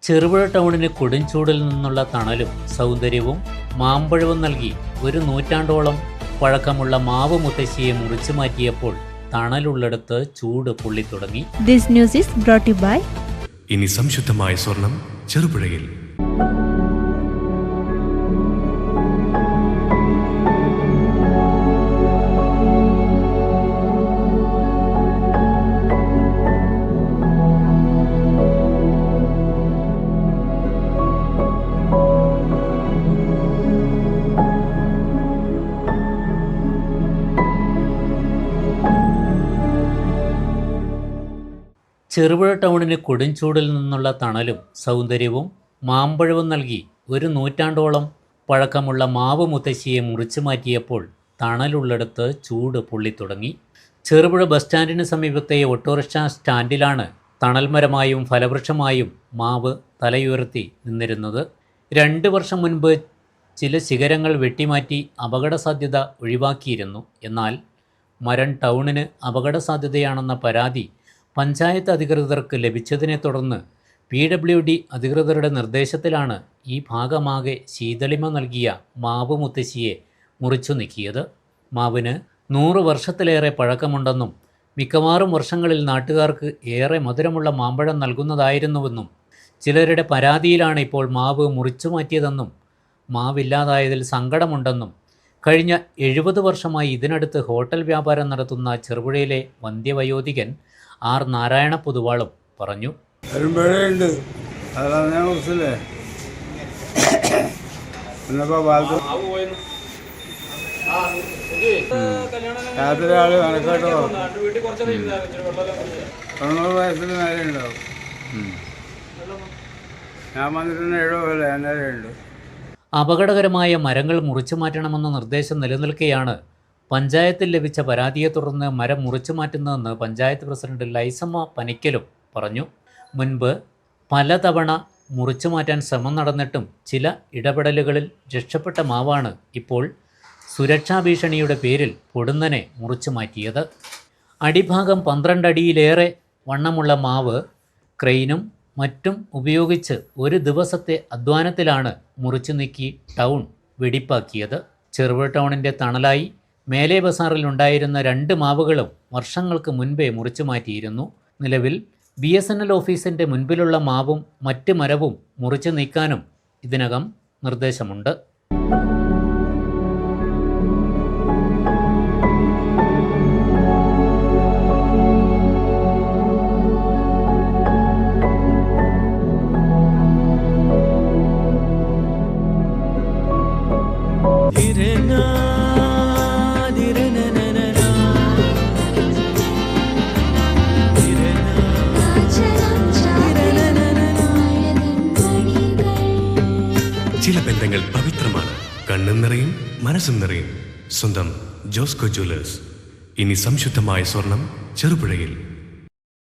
ചെറുപുഴ ടൗണിന് കൊടുംചൂടിൽ നിന്നുള്ള തണലും സൗന്ദര്യവും മാമ്പഴവും നൽകി ഒരു നൂറ്റാണ്ടോളം പഴക്കമുള്ള മാവ് മുത്തശ്ശിയെ മുറിച്ചു മാറ്റിയപ്പോൾ തണലുള്ളിടത്ത് ചൂട് പൊള്ളിത്തുടങ്ങി. This news is brought to you by ഇനി സംശുദ്ധമായ സ്വർണം ചെറുപുഴയിൽ. ചെറുപുഴ ടൗണിന് കൊടുംചൂടിൽ നിന്നുള്ള തണലും സൗന്ദര്യവും മാമ്പഴവും നൽകി ഒരു നൂറ്റാണ്ടോളം പഴക്കമുള്ള മാവ് മുത്തശ്ശിയെ മുറിച്ചു മാറ്റിയപ്പോൾ തണലുള്ളിടത്ത് ചൂട് പൊള്ളിത്തുടങ്ങി. ചെറുപുഴ ബസ് സ്റ്റാൻഡിന് സമീപത്തെ ഓട്ടോറിക്ഷ സ്റ്റാൻഡിലാണ് തണൽമരമായും ഫലവൃക്ഷമായും മാവ് തലയുയർത്തി നിന്നിരുന്നത്. 2 വർഷം മുൻപ് ചില ശിഖരങ്ങൾ വെട്ടിമാറ്റി അപകട സാധ്യത ഒഴിവാക്കിയിരുന്നു. എന്നാൽ മരം ടൗണിന് അപകട സാധ്യതയാണെന്ന പരാതി പഞ്ചായത്ത് അധികൃതർക്ക് ലഭിച്ചതിനെ തുടർന്ന് PWD അധികൃതരുടെ നിർദ്ദേശത്തിലാണ് ഈ ഭാഗമാകെ ശീതളിമ നൽകിയ മാവ് മുത്തശ്ശിയെ മുറിച്ചു നീക്കിയത്. മാവിന് 100 വർഷത്തിലേറെ പഴക്കമുണ്ടെന്നും മിക്കവാറും വർഷങ്ങളിൽ നാട്ടുകാർക്ക് ഏറെ മധുരമുള്ള മാമ്പഴം നൽകുന്നതായിരുന്നുവെന്നും ചിലരുടെ പരാതിയിലാണ് ഇപ്പോൾ മാവ് മുറിച്ചു മാറ്റിയതെന്നും മാവില്ലാതായതിൽ സങ്കടമുണ്ടെന്നും കഴിഞ്ഞ 70 വർഷമായി ഇതിനടുത്ത് ഹോട്ടൽ വ്യാപാരം നടത്തുന്ന ചെറുപുഴയിലെ വന്ധ്യവയോധികൻ ആർ നാരായണ പൊതുവാളും പറഞ്ഞു. കരിമ്പഴയുണ്ട്, അതാണ് ഞാൻ കുറിച്ചല്ലേ രാത്രി ആള് കണക്കാട്ടോ 90 വയസ്സിന് നേരെ ഉണ്ടാവും. ഞാൻ വന്നിട്ട് 7 കൊല്ലം നേരെ ഉണ്ട്. അപകടകരമായ മരങ്ങൾ മുറിച്ചു മാറ്റണമെന്ന നിർദ്ദേശം നിലനിൽക്കെയാണ് പഞ്ചായത്തിൽ ലഭിച്ച പരാതിയെ തുടർന്ന് മരം മുറിച്ചു മാറ്റുന്നതെന്ന് പഞ്ചായത്ത് പ്രസിഡന്റ് ലൈസമ്മ പനിക്കലും പറഞ്ഞു. മുൻപ് പലതവണ മുറിച്ചു മാറ്റാൻ ശ്രമം നടന്നിട്ടും ചില ഇടപെടലുകളിൽ രക്ഷപ്പെട്ട മാവാണ് ഇപ്പോൾ സുരക്ഷാ ഭീഷണിയുടെ പേരിൽ പൊടുന്നനെ മുറിച്ചു മാറ്റിയത്. അടിഭാഗം 12 അടിയിലേറെ വണ്ണമുള്ള മാവ് ക്രെയിനും മറ്റും ഉപയോഗിച്ച് ഒരു ദിവസത്തെ അധ്വാനത്തിലാണ് മുറിച്ചു നീക്കി ടൗൺ വെടിപ്പാക്കിയത്. ചെറുപുഴ ടൗണിൻ്റെ തണലായി മേലെ ബസാറിൽ ഉണ്ടായിരുന്ന 2 മാവുകളും വർഷങ്ങൾക്ക് മുൻപേ മുറിച്ചു മാറ്റിയിരുന്നു. നിലവിൽ BSNL ഓഫീസിൻ്റെ മുൻപിലുള്ള മാവും മറ്റ് മരവും മുറിച്ചു നീക്കാനും ഇതിനകം നിർദ്ദേശമുണ്ട്. ചില ബന്ധങ്ങൾ പവിത്രമാണ്. കണ്ണും നിറയും മനസ്സും നിറയും. സ്വന്തം ജോസ്കോ ജ്വല്ലേഴ്സ്. ഇനി സംശുദ്ധമായ സ്വർണം ചെറുപുഴയിൽ.